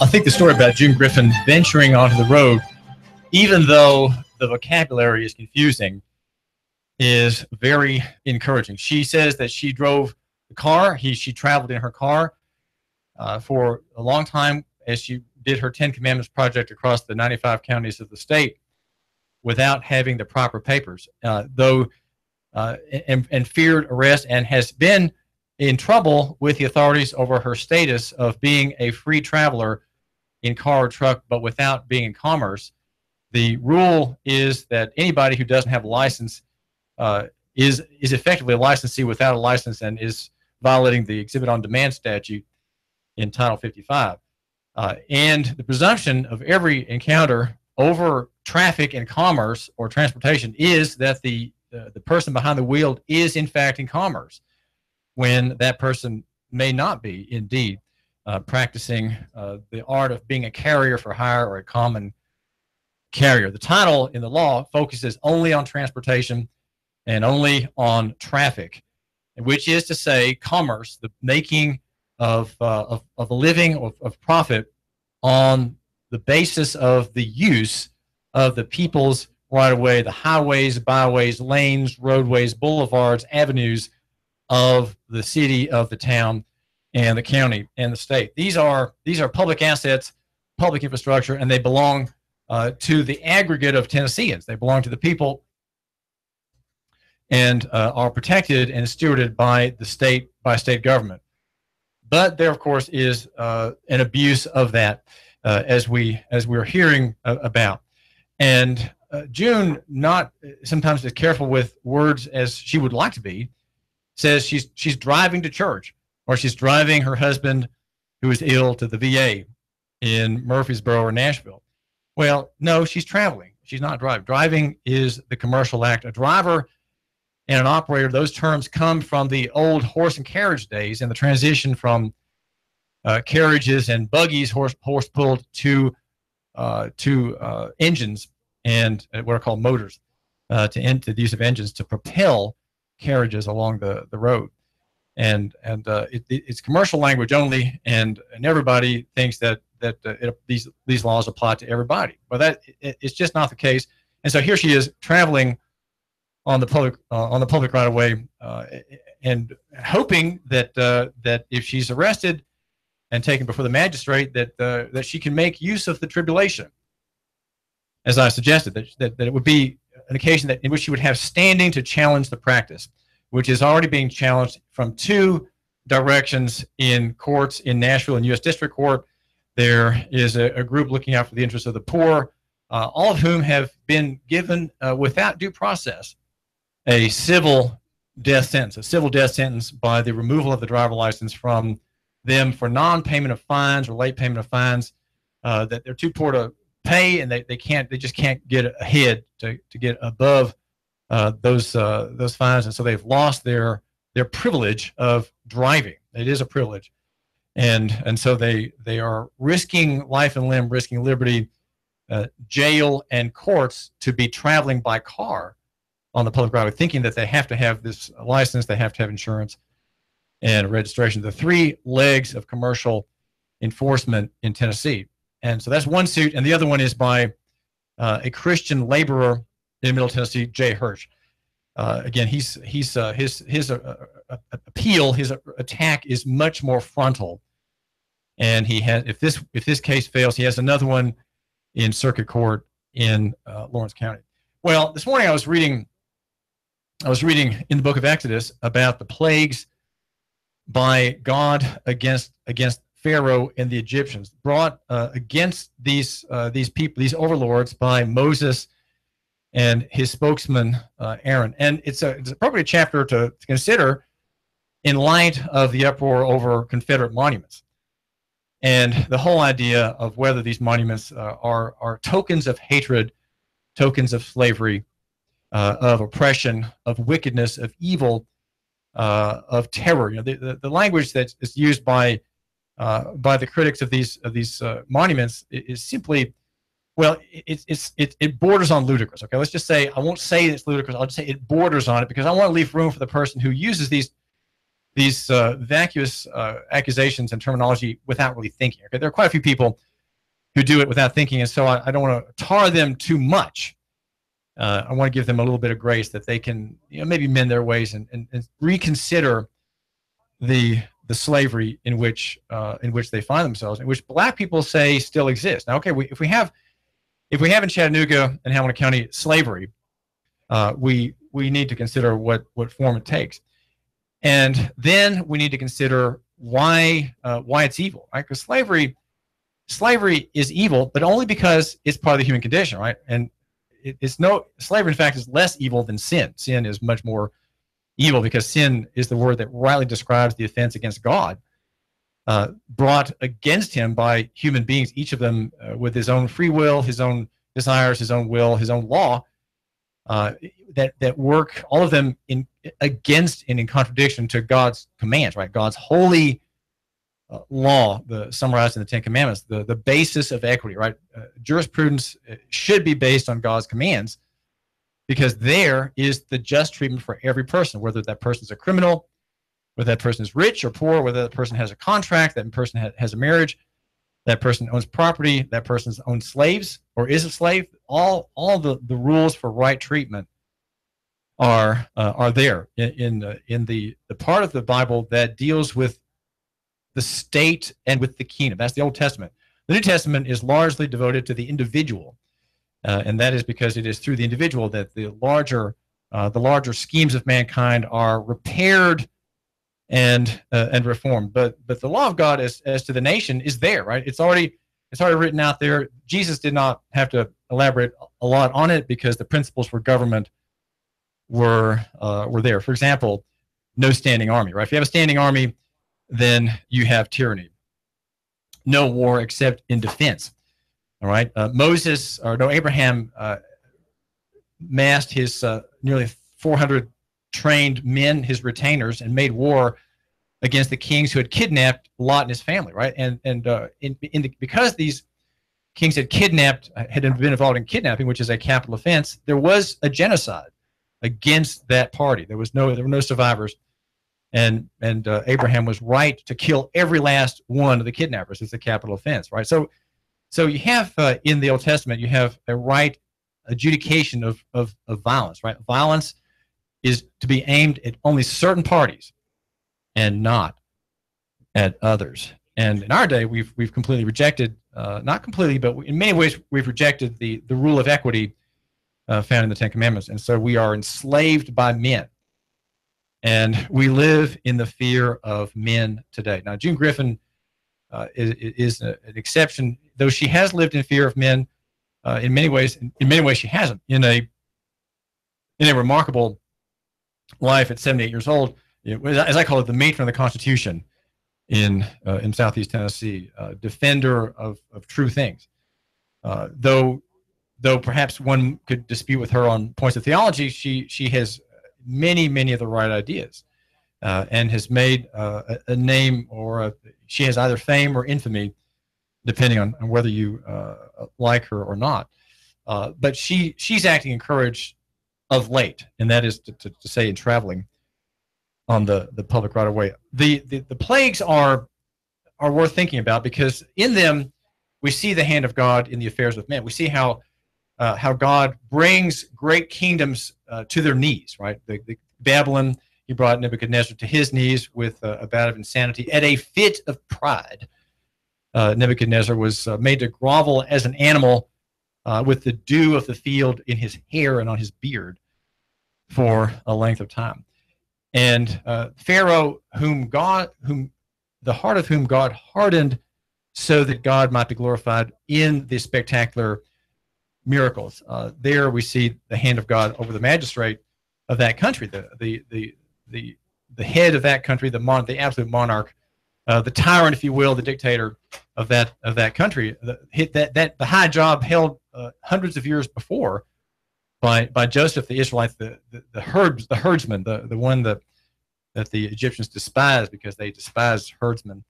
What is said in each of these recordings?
I think the story about June Griffin venturing onto the road, even though the vocabulary is confusing, is very encouraging. She says that she drove the car. She traveled in her car for a long time as she did her 10 Commandments project across the 95 counties of the state without having the proper papers, and feared arrest and has been in trouble with the authorities over her status of being a free traveler in car or truck, but without being in commerce. The rule is that anybody who doesn't have a license is effectively a licensee without a license and is violating the Exhibit on Demand statute in Title 55. And the presumption of every encounter over traffic and commerce or transportation is that the person behind the wheel is in fact in commerce, when that person may not be indeed practicing the art of being a carrier for hire or a common carrier. The title in the law focuses only on transportation and only on traffic, which is to say commerce, the making of a living, of profit on the basis of the use of the people's right-of-way, the highways, byways, lanes, roadways, boulevards, avenues of the city, of the town, and the county, and the state. These are public assets, public infrastructure, and they belong to the aggregate of Tennesseans. They belong to the people and are protected and stewarded by the state, by state government. But there, of course, is an abuse of that, as we're hearing about. And June, not sometimes as careful with words as she would like to be, says she's driving to church, or she's driving her husband, who is ill, to the VA in Murfreesboro or Nashville. Well, no, she's traveling. She's not driving. Driving is the commercial act. A driver and an operator, those terms come from the old horse and carriage days and the transition from carriages and buggies, horse pulled, to engines and what are called motors, to the use of engines to propel carriages along the road. And it's commercial language only, and everybody thinks that these laws apply to everybody. But it's just not the case. And so here she is traveling on the public right of way, and hoping that if she's arrested and taken before the magistrate, that she can make use of the tribulation, as I suggested, that it would be an occasion in which she would have standing to challenge the practice, which is already being challenged from two directions in courts in Nashville and U.S. District Court. There is a group looking out for the interests of the poor, all of whom have been given, without due process, a civil death sentence by the removal of the driver license from them for non-payment of fines or late payment of fines that they're too poor to pay, and they just can't get ahead to get above those fines, and so they've lost their privilege of driving. It is a privilege, and so they are risking life and limb, risking liberty, jail, and courts to be traveling by car on the public roadway, thinking that they have to have this license, they have to have insurance and registration. The three legs of commercial enforcement in Tennessee. And so that's one suit, and the other one is by a Christian laborer in Middle Tennessee, Jay Hirsch. Again, his appeal, his attack is much more frontal, and he has, if this case fails, he has another one in circuit court in Lawrence County. Well, this morning I was reading in the book of Exodus about the plagues by God against Pharaoh and the Egyptians, brought against these people, these overlords, by Moses and his spokesman Aaron. And it's an appropriate chapter to consider in light of the uproar over Confederate monuments and the whole idea of whether these monuments are tokens of hatred, tokens of slavery, of oppression, of wickedness, of evil, of terror. You know, the language that is used by the critics of these monuments is simply, well, it borders on ludicrous. Okay, let's just say, I won't say it's ludicrous. I'll just say it borders on it, because I want to leave room for the person who uses these vacuous accusations and terminology without really thinking. Okay, there are quite a few people who do it without thinking, and so I don't want to tar them too much. I want to give them a little bit of grace that they can, maybe mend their ways and reconsider the slavery in which they find themselves, in which black people say still exists. Now, okay, if we have in Chattanooga and Hamilton County slavery, we need to consider what form it takes, and then we need to consider why it's evil, right? Because slavery is evil, but only because it's part of the human condition, right? And slavery, in fact, is less evil than sin. Sin is much more evil because sin is the word that rightly describes the offense against God, brought against him by human beings, each of them with his own free will, his own desires, his own will, his own law, that work, all of them against and in contradiction to God's commands, right? God's holy law, summarized in the Ten Commandments, the basis of equity, right? Jurisprudence should be based on God's commands, because there is the just treatment for every person, whether that person is a criminal, whether that person is rich or poor, whether that person has a contract, that person has a marriage, that person owns property, that person owns slaves or is a slave. All the rules for right treatment are there in the part of the Bible that deals with the state and with the kingdom. That's the Old Testament. The New Testament is largely devoted to the individual, and that is because it is through the individual that the larger schemes of mankind are repaired and reformed. But the law of God as to the nation is there, right? It's already written out there. Jesus did not have to elaborate a lot on it because the principles for government were there. For example, no standing army, right? If you have a standing army, then you have tyranny. No war except in defense. All right. Abraham massed his nearly 400 trained men, his retainers, and made war against the kings who had kidnapped Lot and his family, right? Because these kings had been involved in kidnapping, which is a capital offense, there was a genocide against that party. There were no survivors. And Abraham was right to kill every last one of the kidnappers. It's a capital offense, right? So you have in the Old Testament, you have a right adjudication of violence, right? Violence is to be aimed at only certain parties and not at others. And in our day, we've completely rejected, not completely, but in many ways, we've rejected the rule of equity found in the Ten Commandments. And so we are enslaved by men. And we live in the fear of men today. Now, June Griffin is an exception, though she has lived in fear of men. In many ways, she hasn't. In a remarkable life at 78 years old, as I call it, the matron of the Constitution in Southeast Tennessee, defender of true things. Though perhaps one could dispute with her on points of theology, she has many of the right ideas, and has made a name, or she has either fame or infamy, depending on whether you like her or not. But she's acting in courage of late, and that is to say in traveling on the public right of way. The plagues are worth thinking about, because in them we see the hand of God in the affairs of men. We see how God brings great kingdoms to their knees, right? The Babylon, he brought Nebuchadnezzar to his knees with a bout of insanity. At a fit of pride, Nebuchadnezzar was made to grovel as an animal with the dew of the field in his hair and on his beard for a length of time. And Pharaoh, the heart of whom God hardened so that God might be glorified in the spectacular miracles. There we see the hand of God over the magistrate of that country, the head of that country, the absolute monarch, the tyrant, if you will, the dictator of that country. The high job held hundreds of years before by Joseph, the Israelites, the herdsman, the one that the Egyptians despised, because they despised herdsmen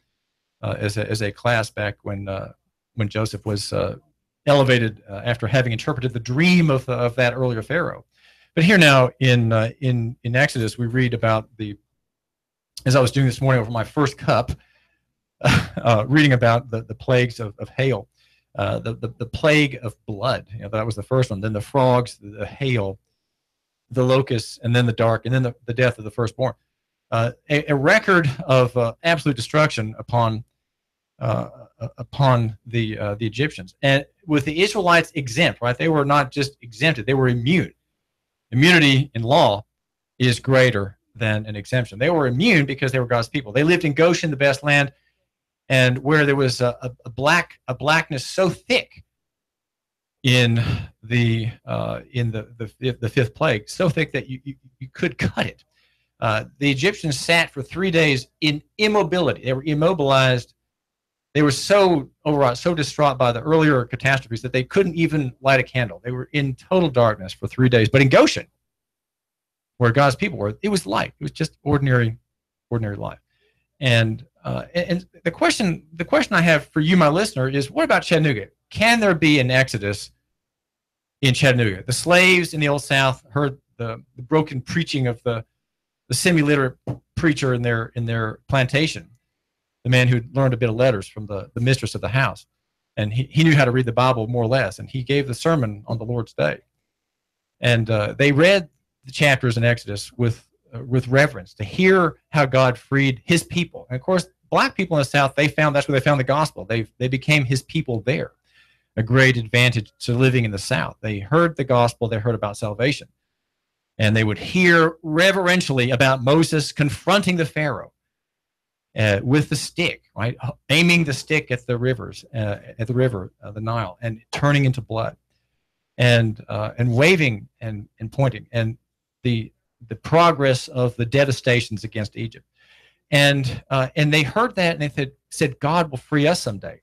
as a class back when Joseph was elevated after having interpreted the dream of that earlier Pharaoh. But here now in Exodus, we read about as I was doing this morning over my first cup, reading about the plagues of hail. the plague of blood. You know, that was the first one. Then the frogs, the hail, the locusts, and then the dark, and then the death of the firstborn. A record of absolute destruction upon the Egyptians. And with the Israelites exempt, right? They were not just exempted; they were immune. Immunity in law is greater than an exemption. They were immune because they were God's people. They lived in Goshen, the best land, and where there was a blackness so thick in the fifth plague, so thick that you could cut it. The Egyptians sat for 3 days in immobility. They were immobilized. They were so overwrought, so distraught by the earlier catastrophes that they couldn't even light a candle. They were in total darkness for 3 days. But in Goshen, where God's people were, it was light. It was just ordinary life. And the question I have for you, my listener, is what about Chattanooga? Can there be an exodus in Chattanooga? The slaves in the Old South heard the broken preaching of the semi-literate preacher in their plantation, the man who learned a bit of letters from the mistress of the house. And he knew how to read the Bible more or less, and he gave the sermon on the Lord's Day. And they read the chapters in Exodus with reverence to hear how God freed his people. And of course, black people in the South, that's where they found the gospel. They became his people there. A great advantage to living in the South. They heard the gospel, they heard about salvation. And they would hear reverentially about Moses confronting the Pharaoh with the stick, right? Aiming the stick at the rivers, the Nile, and turning into blood, and waving and pointing, and the progress of the devastations against Egypt. And they heard that, and they said, God will free us someday.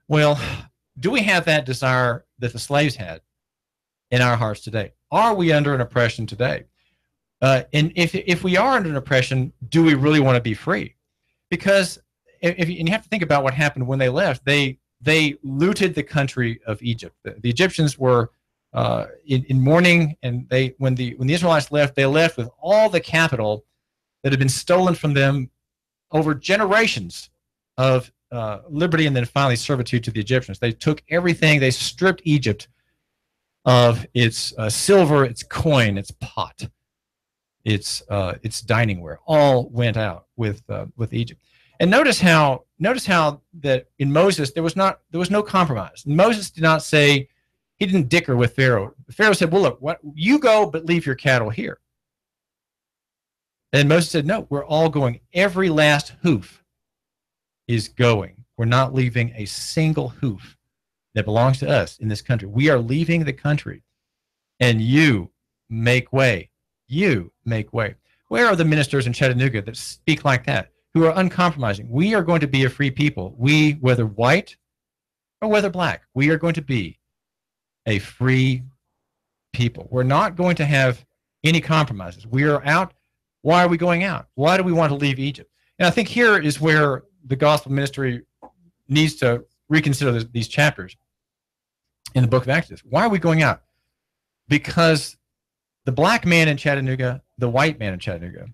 Well, do we have that desire that the slaves had in our hearts today? Are we under an oppression today? And if we are under an oppression, do we really want to be free? Because and you have to think about what happened when they left. They looted the country of Egypt. The Egyptians were in mourning, and when the Israelites left, they left with all the capital that had been stolen from them over generations of liberty and then finally servitude to the Egyptians. They took everything. They stripped Egypt of its silver, its coin, its pot, its diningware. All went out with Egypt. And notice how that in Moses there was no compromise. Moses did not say, he didn't dicker with Pharaoh. Pharaoh said, well, look, you go, but leave your cattle here. And Moses said, no, we're all going. Every last hoof is going. We're not leaving a single hoof that belongs to us in this country. We are leaving the country, and you make way. You make way. Where are the ministers in Chattanooga that speak like that, who are uncompromising? We are going to be a free people. We, whether white or whether black, we are going to be a free people. We're not going to have any compromises. We are out. Why are we going out? Why do we want to leave Egypt? And I think here is where the gospel ministry needs to reconsider these chapters in the book of Exodus. Why are we going out? Because the black man in Chattanooga, the white man in Chattanooga,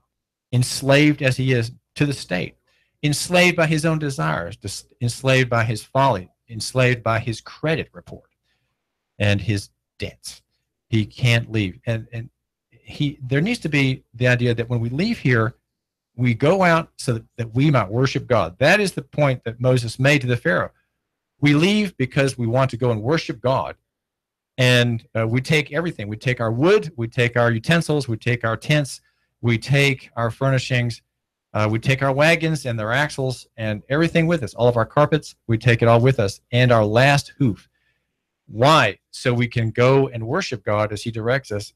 enslaved as he is to the state, enslaved by his own desires, enslaved by his folly, enslaved by his credit report and his debts. He can't leave. And there needs to be the idea that when we leave here, we go out so that we might worship God. That is the point that Moses made to the Pharaoh. We leave because we want to go and worship God. And we take everything. We take our wood, we take our utensils, we take our tents, we take our furnishings, we take our wagons and their axles and everything with us, all of our carpets, we take it all with us, and our last hoof. Why? So we can go and worship God as he directs us.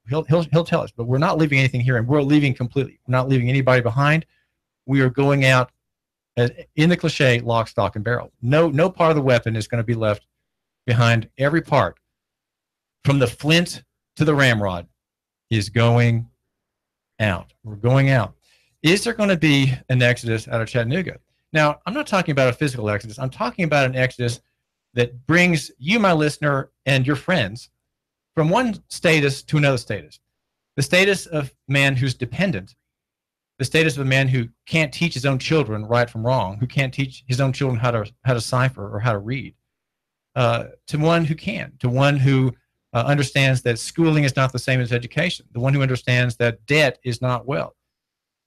He'll tell us, but we're not leaving anything here, and we're leaving completely. We're not leaving anybody behind. We are going out in the cliche, lock, stock, and barrel. No part of the weapon is going to be left behind. Every part, from the flint to the ramrod, is going out. We're going out. Is there going to be an exodus out of Chattanooga? Now, I'm not talking about a physical exodus. I'm talking about an exodus that brings you, my listener, and your friends from one status to another status. The status of a man who's dependent, the status of a man who can't teach his own children right from wrong, who can't teach his own children how to cipher or how to read, to one who can, to one who understands that schooling is not the same as education, the one who understands that debt is not wealth,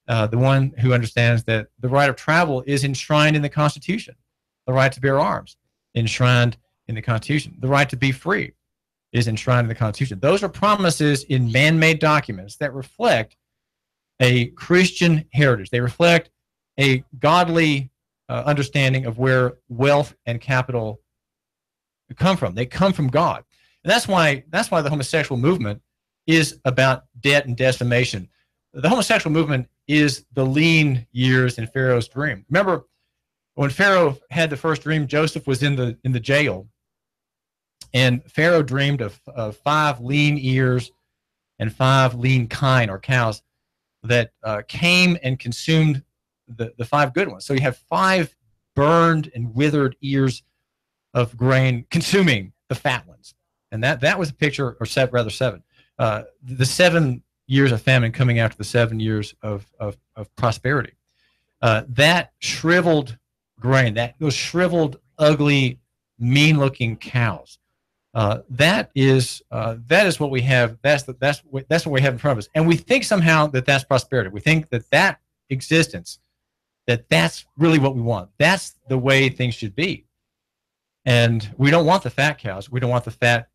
the one who understands that the right of travel is enshrined in the Constitution, the right to bear arms enshrined in the Constitution, the right to be free is enshrined in the Constitution. Those are promises in man-made documents that reflect a Christian heritage. They reflect a godly understanding of where wealth and capital come from. They come from God. And that's why the homosexual movement is about debt and decimation. The homosexual movement is the lean years in Pharaoh's dream. Remember, when Pharaoh had the first dream, Joseph was in the jail, and Pharaoh dreamed of 5 lean ears and 5 lean kine, or cows, that came and consumed the 5 good ones. So you have 5 burned and withered ears of grain consuming the fat ones. And that was a picture, or rather 7. The 7 years of famine coming after the 7 years of prosperity. That shriveled grain, those shriveled, ugly, mean-looking cows. That is what we have. That's what we have in front of us. And we think somehow that that's prosperity. We think that existence, that's really what we want. That's the way things should be. And we don't want the fat cows. We don't want the fat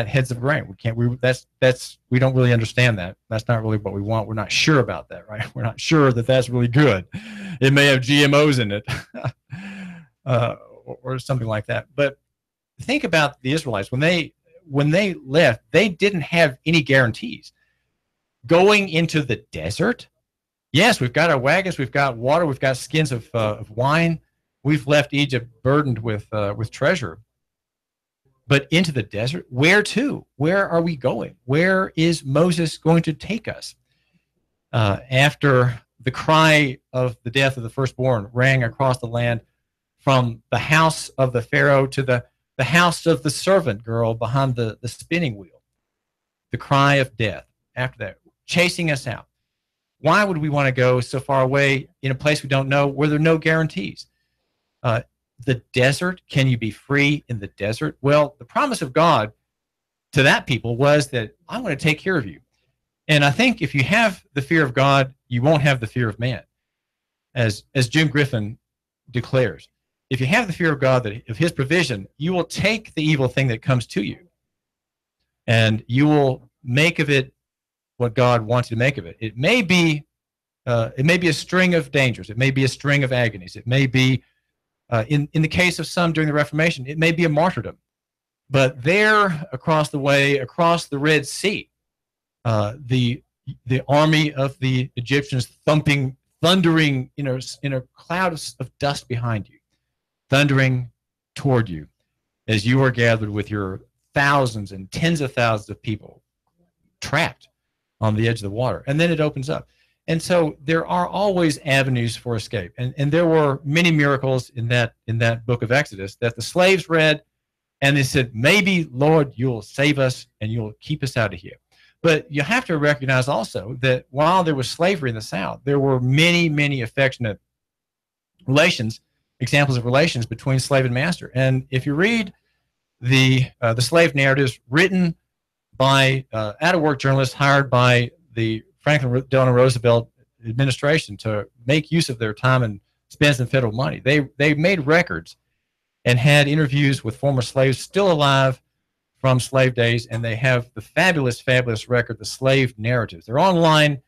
heads of grain. We don't really understand that. That's not really what we want. We're not sure about that, right? We're not sure that that's really good. It may have GMOs in it, or something like that. But think about the Israelites. When they left, they didn't have any guarantees. Going into the desert, yes, we've got our wagons, we've got water, we've got skins of wine. We've left Egypt burdened with treasure. But into the desert, where to? Where are we going? Where is Moses going to take us? After the cry of the death of the firstborn rang across the land, from the house of the Pharaoh to the house of the servant girl behind the spinning wheel, the cry of death after that, chasing us out. Why would we want to go so far away in a place we don't know, where there are no guarantees? The desert, can you be free in the desert? Well, the promise of God to that people was that I'm going to take care of you. And I think if you have the fear of God, you won't have the fear of man. As Jim Griffin declares, if you have the fear of God, that of his provision, you will take the evil thing that comes to you, and you will make of it what God wants you to make of it. It may be a string of dangers. It may be a string of agonies. It may be, in the case of some during the Reformation, it may be a martyrdom. But there, across the way, across the Red Sea, the army of the Egyptians thundering in a cloud of dust behind you, thundering toward you as you are gathered with your thousands and tens of thousands of people trapped on the edge of the water. And then it opens up. And so there are always avenues for escape. And there were many miracles in that book of Exodus that the slaves read, and they said, maybe, Lord, you'll save us and you'll keep us out of here. But you have to recognize also that while there was slavery in the South, there were many, many affectionate relations, examples of relations between slave and master. And if you read the slave narratives written by out-of-work journalists hired by the Franklin Delano Roosevelt administration to make use of their time and spend some federal money, they made records and had interviews with former slaves still alive from slave days, and they have the fabulous, fabulous record, the slave narratives. They're online,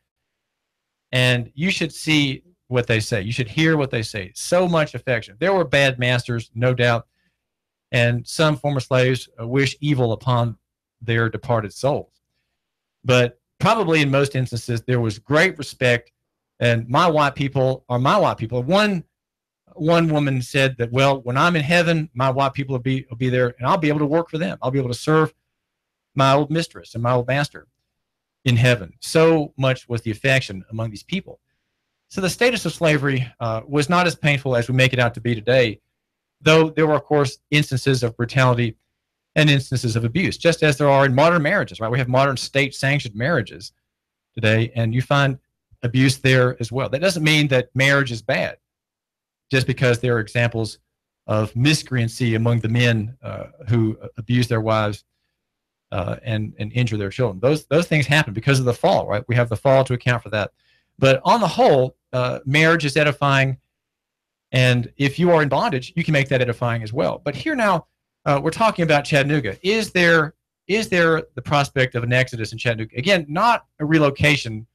and you should see what they say. You should hear what they say. So much affection. There were bad masters, no doubt, and some former slaves wish evil upon their departed souls. But probably in most instances, there was great respect, and my white people are my white people. One woman said that, well, when I'm in heaven, my white people will be there, and I'll be able to work for them. I'll be able to serve my old mistress and my old master in heaven. So much was the affection among these people. So the status of slavery was not as painful as we make it out to be today, though there were, of course, instances of brutality and instances of abuse, just as there are in modern marriages, right? We have modern state-sanctioned marriages today, and you find abuse there as well. That doesn't mean that marriage is bad, just because there are examples of miscreancy among the men who abuse their wives and injure their children. Those things happen because of the fall, right? We have the fall to account for that. But on the whole, marriage is edifying, and if you are in bondage, you can make that edifying as well. But here now, we're talking about Chattanooga. Is there the prospect of an exodus in Chattanooga? Again, not a relocation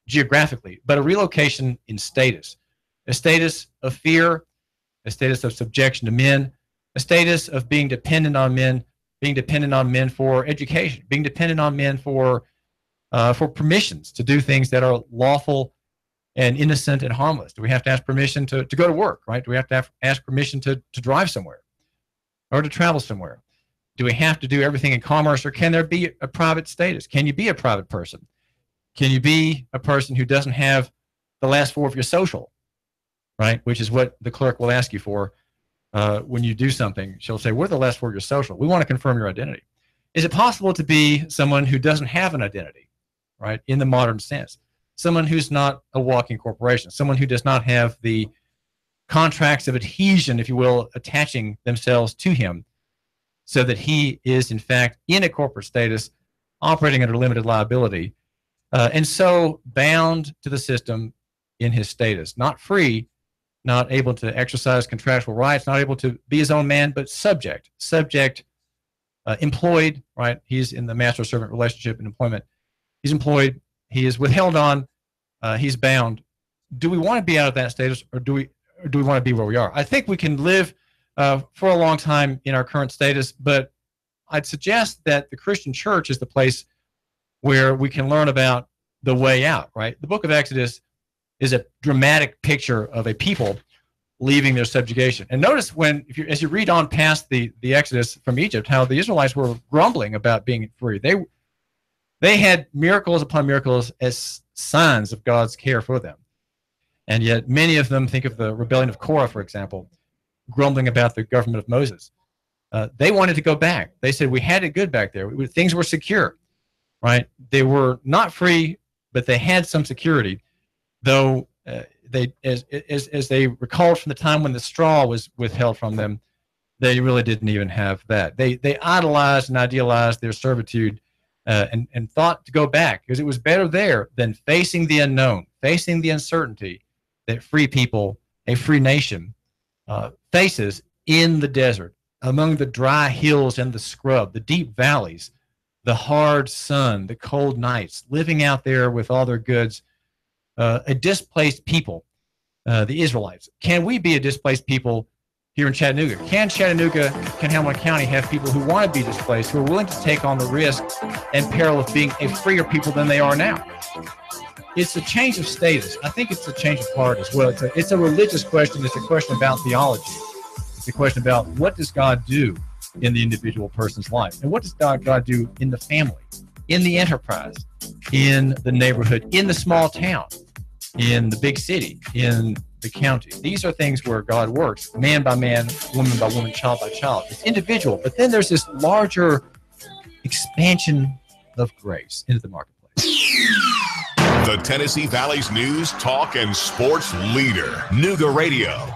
geographically, but a relocation in status. A status of fear, a status of subjection to men, a status of being dependent on men for education, being dependent on men for permissions to do things that are lawful and innocent and harmless. Do we have to ask permission to go to work, right? Do we have to ask permission to drive somewhere or to travel somewhere? Do we have to do everything in commerce, or can there be a private status? Can you be a private person? Can you be a person who doesn't have the last four of your social, right? Which is what the clerk will ask you for when you do something. She'll say, what are the last four of your social? We want to confirm your identity. Is it possible to be someone who doesn't have an identity, right, in the modern sense? Someone who's not a walking corporation, someone who does not have the contracts of adhesion, if you will, attaching themselves to him, so that he is, in fact, in a corporate status, operating under limited liability, and so bound to the system in his status, not free, not able to exercise contractual rights, not able to be his own man, but subject, employed, right? He's in the master-servant relationship in employment. He's employed. He is withheld on. He's bound. Do we want to be out of that status, or do we want to be where we are? I think we can live for a long time in our current status, but I'd suggest that the Christian church is the place where we can learn about the way out, right? The book of Exodus is a dramatic picture of a people leaving their subjugation. And notice as you read on past the Exodus from Egypt, how the Israelites were grumbling about being free. They had miracles upon miracles as signs of God's care for them. And yet many of them, think of the rebellion of Korah, for example, grumbling about the government of Moses. They wanted to go back. They said, we had it good back there. Things were secure, right? They were not free, but they had some security, though as they recalled from the time when the straw was withheld from them, they really didn't even have that. They idolized and idealized their servitude and thought to go back because it was better there than facing the unknown, facing the uncertainty that free people, a free nation, faces in the desert, among the dry hills and the scrub, the deep valleys, the hard sun, the cold nights, living out there with all their goods, a displaced people, the Israelites. Can we be a displaced people here in Chattanooga? Can Hamilton County have people who want to be displaced, who are willing to take on the risk and peril of being a freer people than they are now? It's a change of status. I think it's a change of heart as well. It's a religious question. It's a question about theology. It's a question about what does God do in the individual person's life? And what does God do in the family, in the enterprise, in the neighborhood, in the small town, in the big city, in the county? These are things where God works, man by man, woman by woman, child by child. It's individual, but then there's this larger expansion of grace into the marketplace. The Tennessee Valley's news, talk, and sports leader, Nooga Radio.